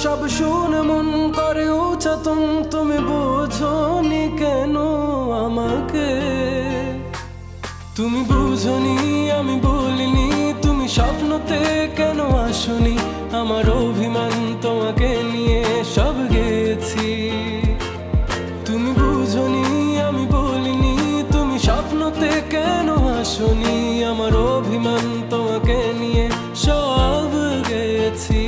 সব শুনে মন করে উচাতন, তুমি বুঝোনি কেন আমাকে? তুমি বুঝোনি আমি বলিনি, তুমি স্বপ্নতে কেন আসনি? আমার অভিমান তোমাকে নিয়ে সব গেছি। তুমি বুঝোনি আমি বলিনি, তুমি স্বপ্নতে কেন আসনি? আমার অভিমান তোমাকে নিয়ে সব গেছি।